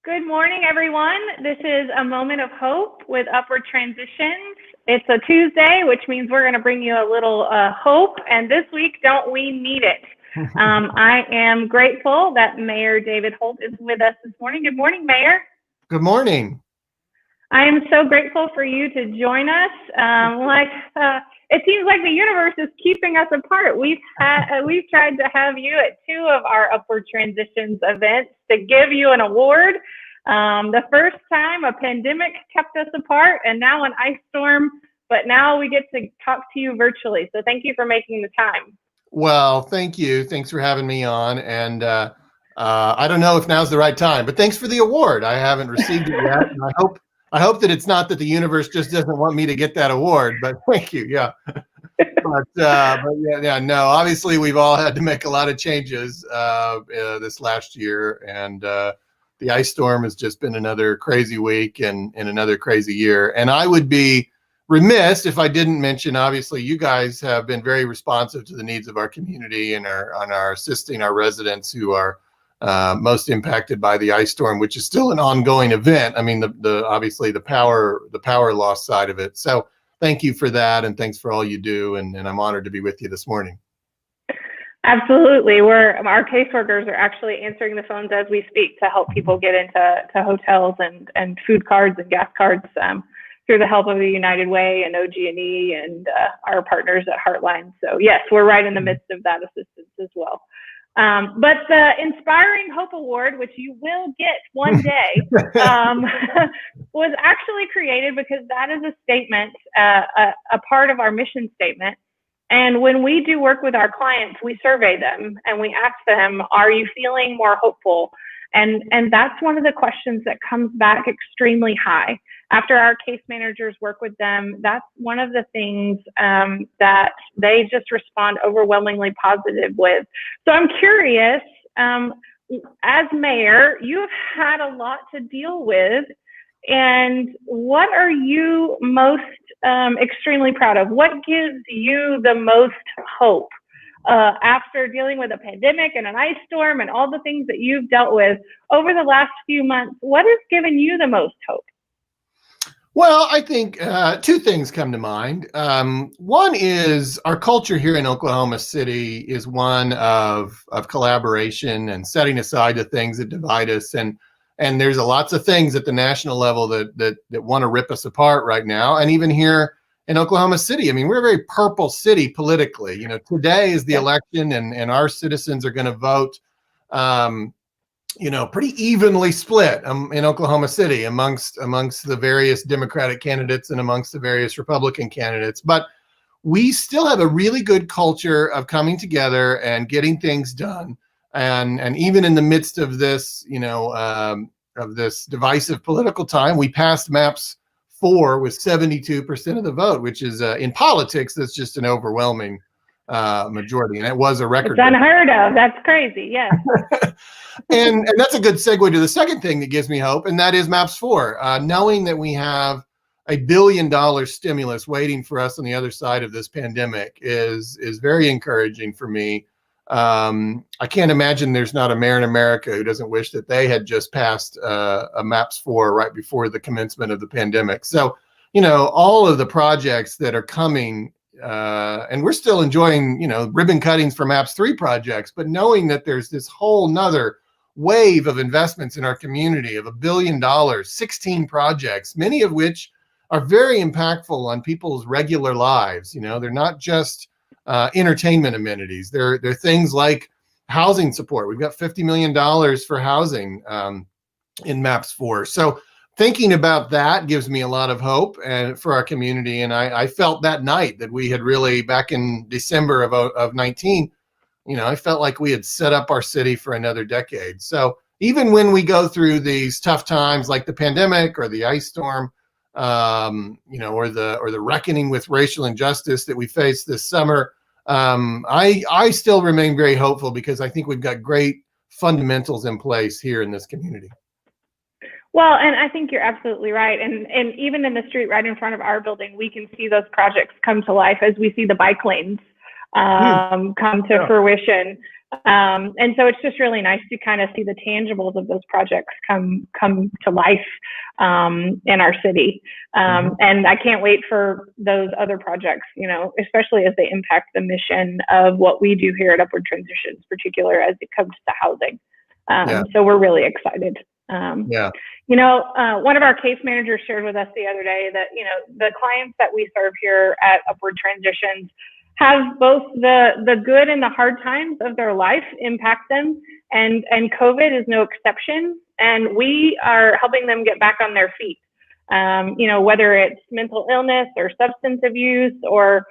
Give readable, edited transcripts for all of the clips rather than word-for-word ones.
Good morning, everyone. This is a moment of hope with Upward Transitions. It's a Tuesday, which means we're going to bring you a little hope. And this week, don't we need it? I am grateful that Mayor David Holt is with us this morning. Good morning, Mayor. Good morning. I am so grateful for you to join us. It seems like the universe is keeping us apart. We've tried to have you at two of our Upward Transitions events to give you an award. The first time a pandemic kept us apart, and now an ice storm, but now we get to talk to you virtually. So thank you for making the time. Well, thank you. Thanks for having me on. And I don't know if now's the right time, but thanks for the award. I haven't received it yet. And I hope that it's not that the universe just doesn't want me to get that award, but thank you. Yeah. But no, obviously we've all had to make a lot of changes this last year, and the ice storm has just been another crazy week and another crazy year. And I would be remiss if I didn't mention, obviously, you guys have been very responsive to the needs of our community and are assisting our residents who are most impacted by the ice storm, which is still an ongoing event. I mean, obviously the power loss side of it. So thank you for that, and thanks for all you do. And I'm honored to be with you this morning. Absolutely. Our caseworkers are actually answering the phones as we speak to help people get into hotels and food cards and gas cards through the help of the United Way and OG&E and our partners at Heartline. So yes, we're right in the midst of that assistance as well. But the Inspiring Hope Award, which you will get one day, was actually created because that is a statement, a part of our mission statement. And when we do work with our clients, we survey them and we ask them, are you feeling more hopeful? And that's one of the questions that comes back extremely high. After our case managers work with them, that's one of the things that they just respond overwhelmingly positive with. So I'm curious, as mayor, you've had a lot to deal with. And what are you most extremely proud of? What gives you the most hope after dealing with a pandemic and an ice storm and all the things that you've dealt with over the last few months? What has given you the most hope? Well, I think two things come to mind. One is our culture here in Oklahoma City is one of collaboration and setting aside the things that divide us. And there's lots of things at the national level that want to rip us apart right now. And even here in Oklahoma City, I mean, we're a very purple city politically. You know, today is the election, and our citizens are going to vote pretty evenly split in Oklahoma City amongst the various Democratic candidates and amongst the various Republican candidates. But we still have a really good culture of coming together and getting things done. And even in the midst of this, of this divisive political time, we passed MAPS 4 with 72% of the vote, which is in politics, that's just an overwhelming majority. And it was a record. It's unheard of. That's crazy. Yes. And that's a good segue to the second thing that gives me hope, and that is MAPS 4. Knowing that we have $1 billion stimulus waiting for us on the other side of this pandemic is very encouraging for me. I can't imagine there's not a mayor in America who doesn't wish that they had just passed a MAPS 4 right before the commencement of the pandemic. So, all of the projects that are coming, and we're still enjoying, ribbon cuttings for MAPS 3 projects, but knowing that there's this whole nother wave of investments in our community of $1 billion, 16 projects, many of which are very impactful on people's regular lives. They're not just entertainment amenities. They're things like housing support. We've got $50 million for housing in MAPS 4. So thinking about that gives me a lot of hope and for our community. And I felt that night that we had really, back in December of 19, I felt like we had set up our city for another decade. So even when we go through these tough times like the pandemic or the ice storm, or the reckoning with racial injustice that we faced this summer, I still remain very hopeful because I think we've got great fundamentals in place here in this community. Well, and I think you're absolutely right. And even in the street right in front of our building, we can see those projects come to life as we see the bike lanes come to fruition. And so it's just really nice to kind of see the tangibles of those projects come to life in our city. And I can't wait for those other projects, especially as they impact the mission of what we do here at Upward Transitions, particularly as it comes to housing. So we're really excited. One of our case managers shared with us the other day that, the clients that we serve here at Upward Transitions have both the good and the hard times of their life impact them. And COVID is no exception. And we are helping them get back on their feet. Whether it's mental illness or substance abuse or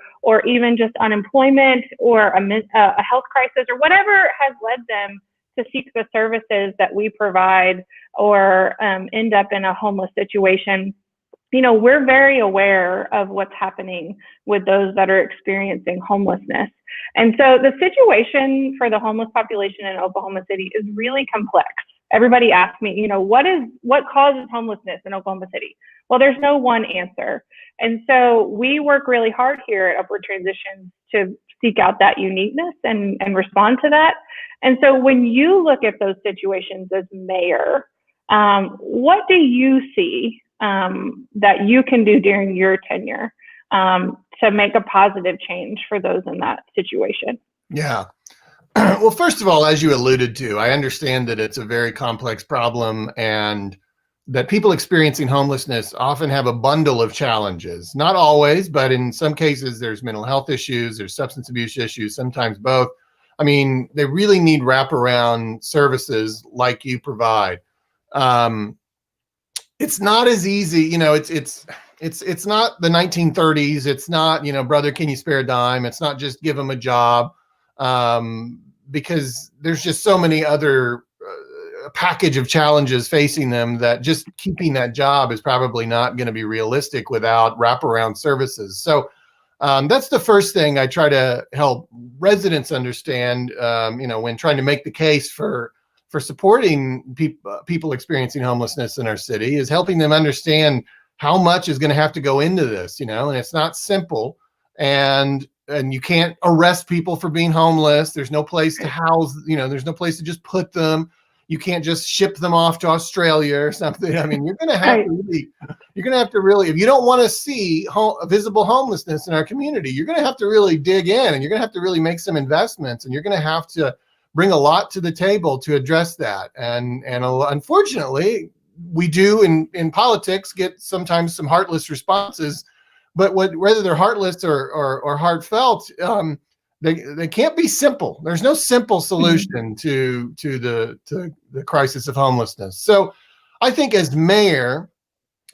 even just unemployment or a health crisis or whatever has led them to seek the services that we provide or end up in a homeless situation. We're very aware of what's happening with those that are experiencing homelessness. And so the situation for the homeless population in Oklahoma City is really complex. Everybody asks me, what causes homelessness in Oklahoma City? Well, there's no one answer. And so we work really hard here at Upward Transitions to seek out that uniqueness and respond to that. And so when you look at those situations as mayor, what do you see that you can do during your tenure to make a positive change for those in that situation? Yeah. Well, first of all, as you alluded to, I understand that it's a very complex problem and that people experiencing homelessness often have a bundle of challenges. Not always, but in some cases, there's mental health issues, there's substance abuse issues, sometimes both. I mean, they really need wraparound services like you provide. It's not as easy, it's not the 1930s. It's not, brother, can you spare a dime? It's not just give them a job, because there's just so many other package of challenges facing them that just keeping that job is probably not going to be realistic without wraparound services. So that's the first thing I try to help residents understand, when trying to make the case for supporting people experiencing homelessness in our city, is helping them understand how much is going to have to go into this, and it's not simple. And you can't arrest people for being homeless. There's no place to house, there's no place to just put them. You can't just ship them off to Australia or something. I mean, you're going to have to really, if you don't want to see visible homelessness in our community, you're going to have to really dig in, and you're going to have to really make some investments, and you're going to have to bring a lot to the table to address that. And unfortunately, we do in politics get sometimes some heartless responses, but whether they're heartless or heartfelt, they can't be simple. There's no simple solution to the crisis of homelessness. So I think as mayor,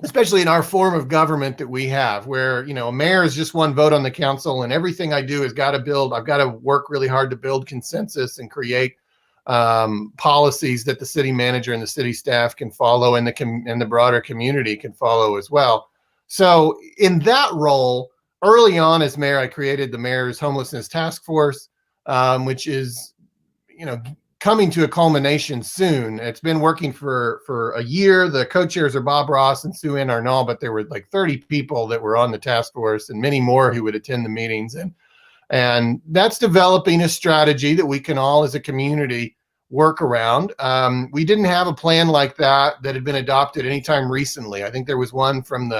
especially in our form of government that we have, where, a mayor is just one vote on the council, and everything I do I've got to work really hard to build consensus and create policies that the city manager and the city staff can follow, and the broader community can follow as well. So in that role, early on as mayor, I created the Mayor's Homelessness Task Force, which is, coming to a culmination soon. It's been working for a year. The co-chairs are Bob Ross and Sue Ann Arnall, but there were like 30 people that were on the task force and many more who would attend the meetings. And that's developing a strategy that we can all as a community work around. We didn't have a plan like that had been adopted anytime recently. I think there was one from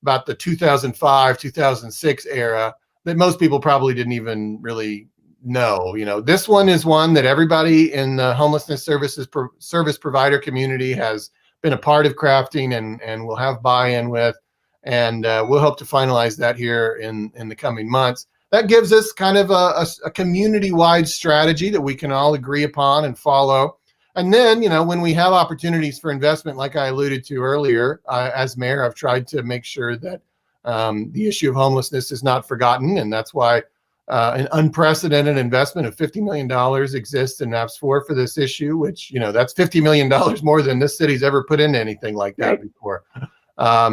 about the 2005, 2006 era that most people probably didn't even really know. This one is one that everybody in the homelessness service provider community has been a part of crafting and will have buy-in with. And we'll hope to finalize that here in the coming months. That gives us kind of a community-wide strategy that we can all agree upon and follow. And then, when we have opportunities for investment, like I alluded to earlier, as mayor, I've tried to make sure that the issue of homelessness is not forgotten. And that's why an unprecedented investment of $50 million exists in MAPS 4 for this issue, which, that's $50 million more than this city's ever put into anything like that before.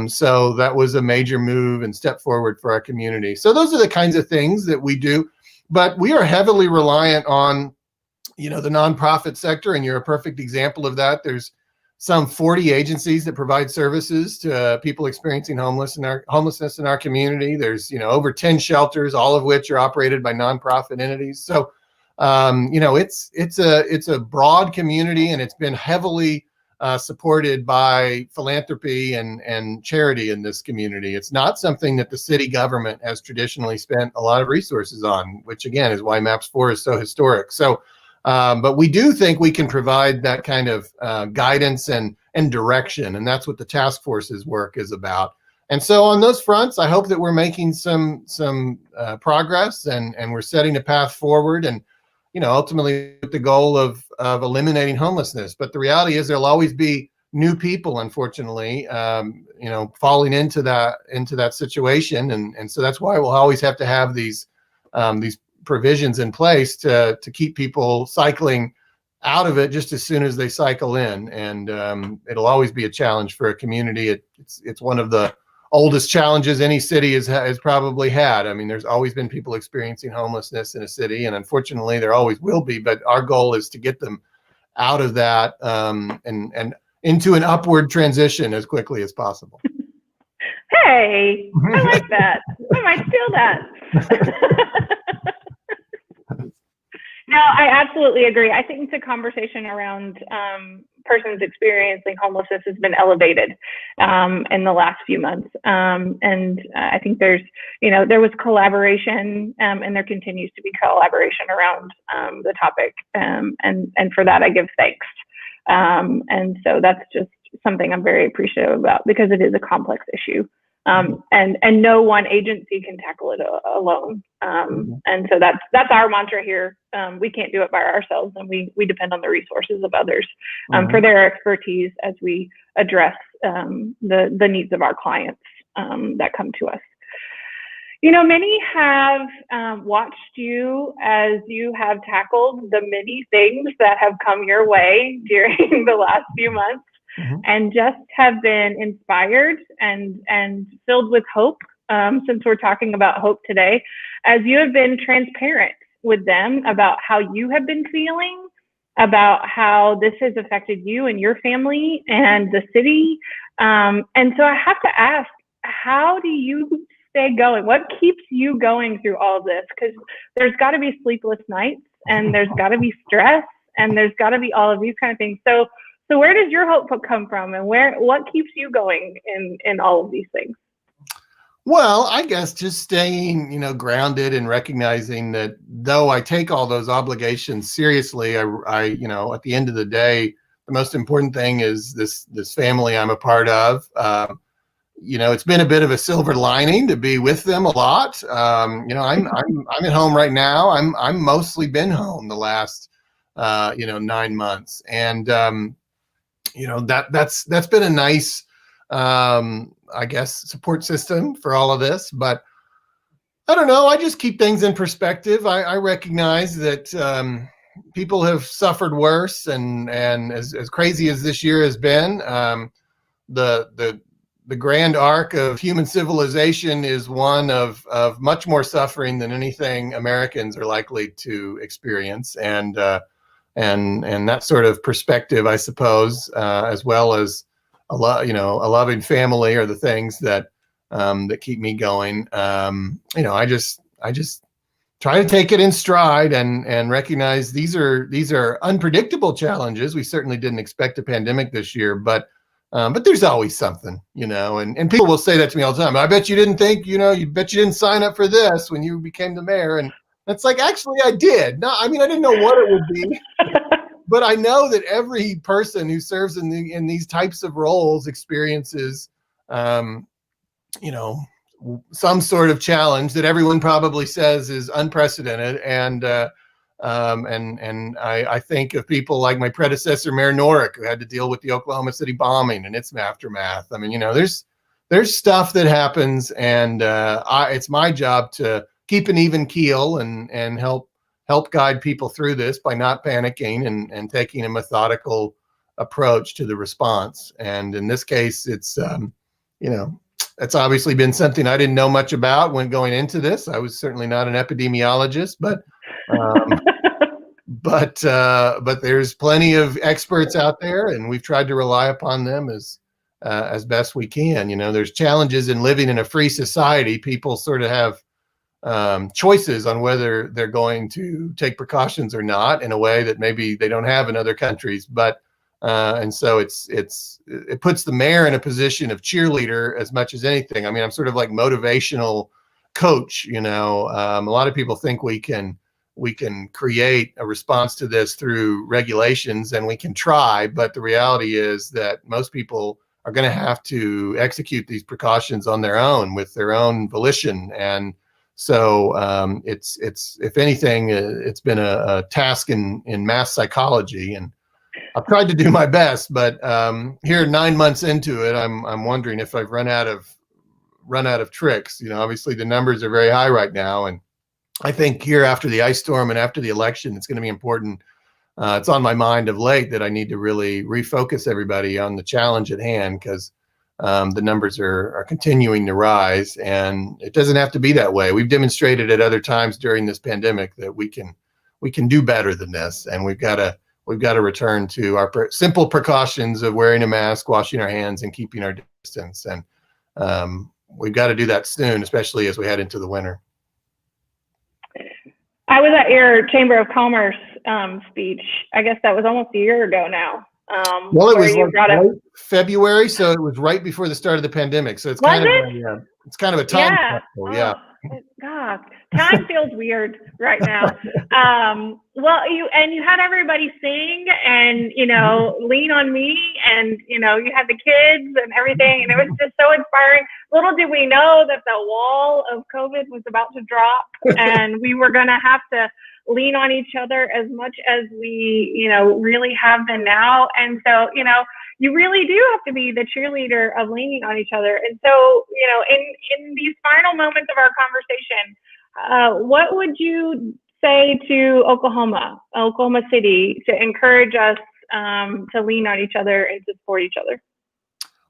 So that was a major move and step forward for our community. So those are the kinds of things that we do, but we are heavily reliant on, the nonprofit sector, and you're a perfect example of that. There's some 40 agencies that provide services to people experiencing homelessness in our community. There's, over 10 shelters, all of which are operated by nonprofit entities. So it's a broad community, and it's been heavily supported by philanthropy and charity in this community. It's not something that the city government has traditionally spent a lot of resources on, which again is why MAPS 4 is so historic. So, but we do think we can provide that kind of guidance and direction, and that's what the task force's work is about. And so on those fronts, I hope that we're making some progress, and we're setting a path forward, and ultimately with the goal of eliminating homelessness. But the reality is there'll always be new people, unfortunately, falling into that situation. And so that's why we'll always have to have these provisions in place to keep people cycling out of it just as soon as they cycle in. And it'll always be a challenge for a community. It's one of the oldest challenges any city has probably had. I mean, there's always been people experiencing homelessness in a city, and unfortunately there always will be, but our goal is to get them out of that and into an upward transition as quickly as possible. Hey, I like that. I might steal that. No, I absolutely agree. I think the conversation around persons experiencing homelessness has been elevated in the last few months. And I think there was collaboration and there continues to be collaboration around the topic. And for that, I give thanks. And so that's just something I'm very appreciative about, because it is a complex issue. And no one agency can tackle it alone. And so that's our mantra here. We can't do it by ourselves, and we depend on the resources of others for their expertise as we address the needs of our clients that come to us. Many have watched you as you have tackled the many things that have come your way during the last few months. And just have been inspired and filled with hope, since we're talking about hope today, as you have been transparent with them about how you have been feeling, about how this has affected you and your family and the city. And so I have to ask, how do you stay going? What keeps you going through all of this? Because there's got to be sleepless nights, and there's got to be stress, and there's got to be all of these kind of things. So where does your hope come from, and what keeps you going in all of these things? Well, I guess just staying, grounded and recognizing that though I take all those obligations seriously, I at the end of the day, the most important thing is this family I'm a part of. It's been a bit of a silver lining to be with them a lot. I'm at home right now. I'm mostly been home the last 9 months, and that's been a nice support system for all of this. But I don't know, I just keep things in perspective. I recognize that people have suffered worse, and as crazy as this year has been, the grand arc of human civilization is one of much more suffering than anything Americans are likely to experience. And that sort of perspective, I suppose, as well as a loving family, are the things that keep me going. I just try to take it in stride and recognize these are unpredictable challenges. We certainly didn't expect a pandemic this year, but there's always something, and people will say that to me all the time. I bet you didn't think, you bet you didn't sign up for this when you became the mayor. And it's like, actually I did. No, I didn't know what it would be, but I know that every person who serves in these types of roles experiences, some sort of challenge that everyone probably says is unprecedented. And I think of people like my predecessor, Mayor Norick, who had to deal with the Oklahoma City bombing and its aftermath. There's stuff that happens, and it's my job to keep an even keel and help guide people through this by not panicking and taking a methodical approach to the response. And in this case, it's it's obviously been something I didn't know much about when going into this. I was certainly not an epidemiologist, but there's plenty of experts out there, and we've tried to rely upon them as best we can. There's challenges in living in a free society. People sort of have choices on whether they're going to take precautions or not in a way that maybe they don't have in other countries. But and so it puts the mayor in a position of cheerleader as much as anything. I mean, I'm sort of like motivational coach. A lot of people think we can create a response to this through regulations, and we can try, but the reality is that most people are going to have to execute these precautions on their own with their own volition. And so it's if anything, it's been a task in mass psychology, and I've tried to do my best, but here 9 months into it, I'm wondering if I've run out of tricks. Obviously the numbers are very high right now, and I think here after the ice storm and after the election, it's going to be important. It's on my mind of late that I need to really refocus everybody on the challenge at hand, because the numbers are continuing to rise, and it doesn't have to be that way. We've demonstrated at other times during this pandemic that we can do better than this, and we've got to return to our simple precautions of wearing a mask, washing our hands, and keeping our distance. And we've got to do that soon, especially as we head into the winter. I was at your Chamber of Commerce speech. I guess that was almost a year ago now. Well, it was like February, so it was right before the start of the pandemic. So it's kind of a time capsule. Yeah. God, time feels weird right now. Well, you had everybody sing and, lean on me, and, you had the kids and everything, and it was just so inspiring. Little did we know that the wall of COVID was about to drop, and we were going to have to lean on each other as much as we, really have been now. And so, you really do have to be the cheerleader of leaning on each other. And so, in these final moments of our conversation, what would you say to Oklahoma City to encourage us to lean on each other and to support each other?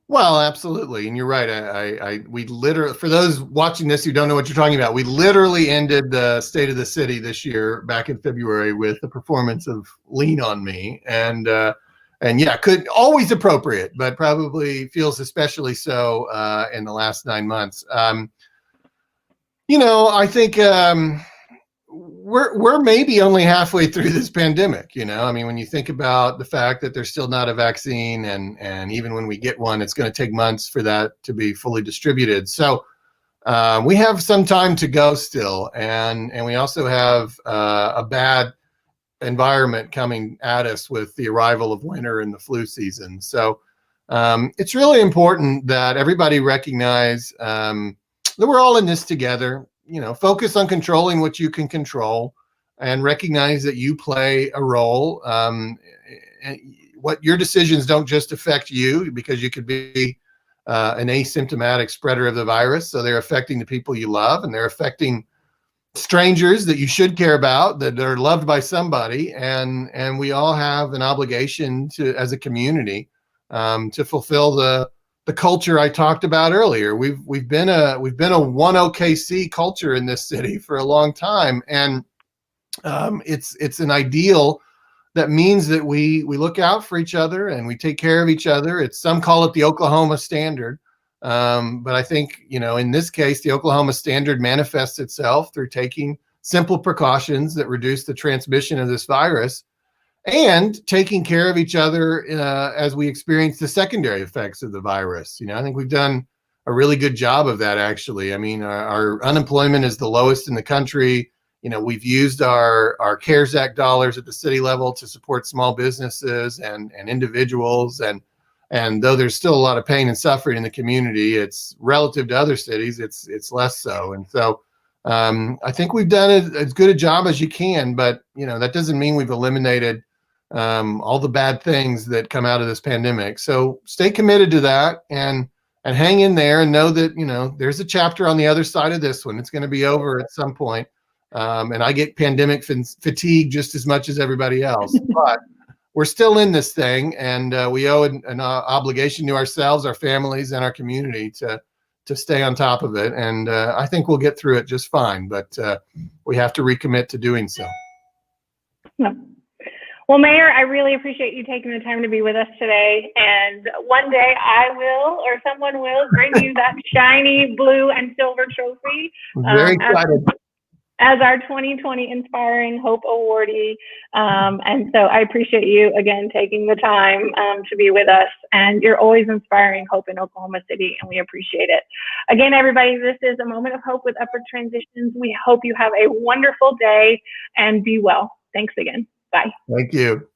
Well, absolutely. And you're right. We literally, for those watching this who don't know what you're talking about, we literally ended the State of the City this year back in February with the performance of Lean on Me. And yeah, could always appropriate, but probably feels especially so in the last 9 months. I think we're maybe only halfway through this pandemic. I mean, when you think about the fact that there's still not a vaccine, and even when we get one, it's going to take months for that to be fully distributed. So we have some time to go still, and we also have a bad environment coming at us with the arrival of winter and the flu season. So it's really important that everybody recognize that we're all in this together. Focus on controlling what you can control, and recognize that you play a role. What your decisions don't just affect you, because you could be an asymptomatic spreader of the virus. So they're affecting the people you love, and they're affecting strangers that you should care about, that are loved by somebody. And we all have an obligation to, as a community, to fulfill the culture I talked about earlier. We've been a one OKC culture in this city for a long time, and it's an ideal that means that we look out for each other and we take care of each other. Some call it the Oklahoma standard, but I think in this case the Oklahoma standard manifests itself through taking simple precautions that reduce the transmission of this virus, and taking care of each other as we experience the secondary effects of the virus. I think we've done a really good job of that, actually. I mean, our unemployment is the lowest in the country. We've used our CARES Act dollars at the city level to support small businesses and individuals. And though there's still a lot of pain and suffering in the community, it's relative to other cities, it's less so. And so I think we've done as good a job as you can, but that doesn't mean we've eliminated all the bad things that come out of this pandemic. So stay committed to that, and hang in there, and know that there's a chapter on the other side of this one. It's going to be over at some point. And I get pandemic fatigue just as much as everybody else, but we're still in this thing, and we owe an obligation to ourselves, our families, and our community to stay on top of it. And I think we'll get through it just fine, but we have to recommit to doing so. Yeah. Well, Mayor, I really appreciate you taking the time to be with us today. And one day I will, or someone will, bring you that shiny blue and silver trophy. Very excited. as our 2020 Inspiring Hope awardee. And so I appreciate you again taking the time to be with us. And you're always inspiring hope in Oklahoma City, and we appreciate it. Again, everybody, this is a moment of hope with Upward Transitions. We hope you have a wonderful day and be well. Thanks again. Bye. Thank you.